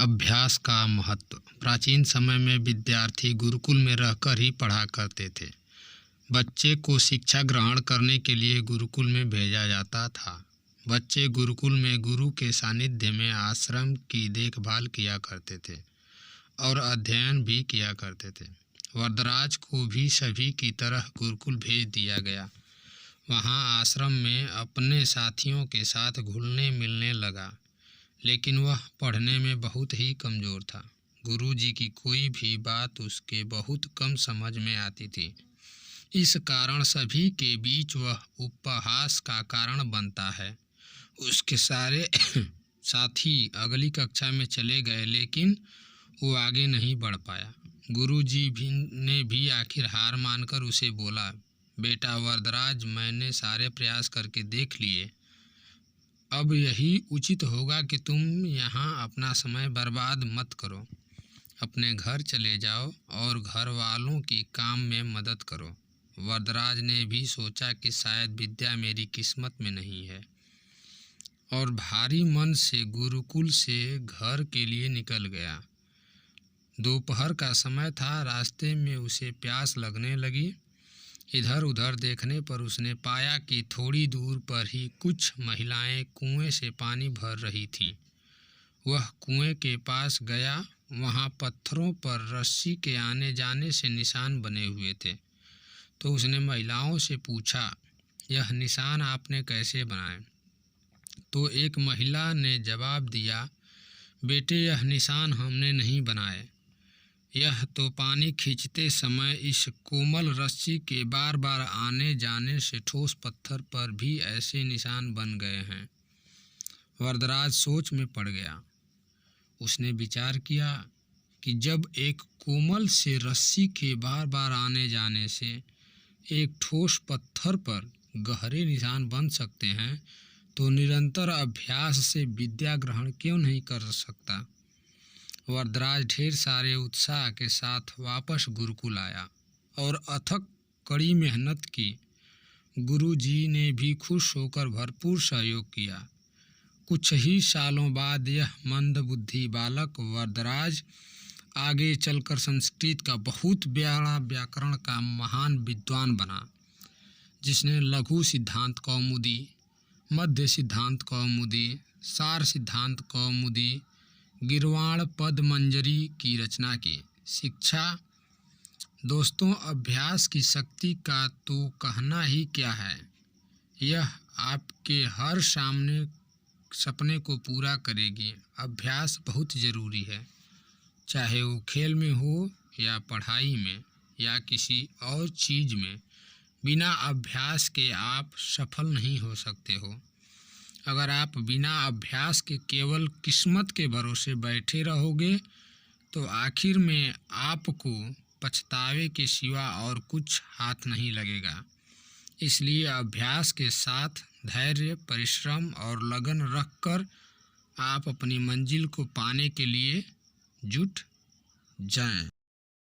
अभ्यास का महत्व। प्राचीन समय में विद्यार्थी गुरुकुल में रहकर ही पढ़ा करते थे। बच्चे को शिक्षा ग्रहण करने के लिए गुरुकुल में भेजा जाता था। बच्चे गुरुकुल में गुरु के सानिध्य में आश्रम की देखभाल किया करते थे और अध्ययन भी किया करते थे। वरदराज को भी सभी की तरह गुरुकुल भेज दिया गया। वहाँ आश्रम में अपने साथियों के साथ घुलने मिलने लगा, लेकिन वह पढ़ने में बहुत ही कमज़ोर था। गुरुजी की कोई भी बात उसके बहुत कम समझ में आती थी। इस कारण सभी के बीच वह उपहास का कारण बनता है। उसके सारे साथी अगली कक्षा में चले गए, लेकिन वो आगे नहीं बढ़ पाया। गुरुजी ने भी आखिर हार मानकर उसे बोला, बेटा वरदराज, मैंने सारे प्रयास करके देख लिए। अब यही उचित होगा कि तुम यहाँ अपना समय बर्बाद मत करो। अपने घर चले जाओ और घर वालों की काम में मदद करो। वरदराज ने भी सोचा कि शायद विद्या मेरी किस्मत में नहीं है, और भारी मन से गुरुकुल से घर के लिए निकल गया। दोपहर का समय था। रास्ते में उसे प्यास लगने लगी। इधर उधर देखने पर उसने पाया कि थोड़ी दूर पर ही कुछ महिलाएं कुएं से पानी भर रही थीं। वह कुएं के पास गया। वहां पत्थरों पर रस्सी के आने जाने से निशान बने हुए थे। तो उसने महिलाओं से पूछा, यह निशान आपने कैसे बनाए? तो एक महिला ने जवाब दिया, बेटे, यह निशान हमने नहीं बनाए। यह तो पानी खींचते समय इस कोमल रस्सी के बार बार आने जाने से ठोस पत्थर पर भी ऐसे निशान बन गए हैं। वरदराज सोच में पड़ गया। उसने विचार किया कि जब एक कोमल से रस्सी के बार बार आने जाने से एक ठोस पत्थर पर गहरे निशान बन सकते हैं, तो निरंतर अभ्यास से विद्या ग्रहण क्यों नहीं कर सकता। वरदराज ढेर सारे उत्साह के साथ वापस गुरुकुल आया और अथक कड़ी मेहनत की। गुरुजी ने भी खुश होकर भरपूर सहयोग किया। कुछ ही सालों बाद यह मंदबुद्धि बालक वरदराज आगे चलकर संस्कृत का बहुत बड़ा व्याकरण का महान विद्वान बना, जिसने लघु सिद्धांत कौमुदी, मध्य सिद्धांत कौमुदी, सार सिद्धांत कौमुदी, गिर्वाण पद मंजरी की रचना की। शिक्षा। दोस्तों, अभ्यास की शक्ति का तो कहना ही क्या है। यह आपके हर सपने को पूरा करेगी। अभ्यास बहुत ज़रूरी है, चाहे वो खेल में हो या पढ़ाई में या किसी और चीज़ में। बिना अभ्यास के आप सफल नहीं हो सकते हो। अगर आप बिना अभ्यास के केवल किस्मत के भरोसे बैठे रहोगे, तो आखिर में आपको पछतावे के सिवा और कुछ हाथ नहीं लगेगा। इसलिए अभ्यास के साथ धैर्य, परिश्रम और लगन रखकर आप अपनी मंजिल को पाने के लिए जुट जाएं।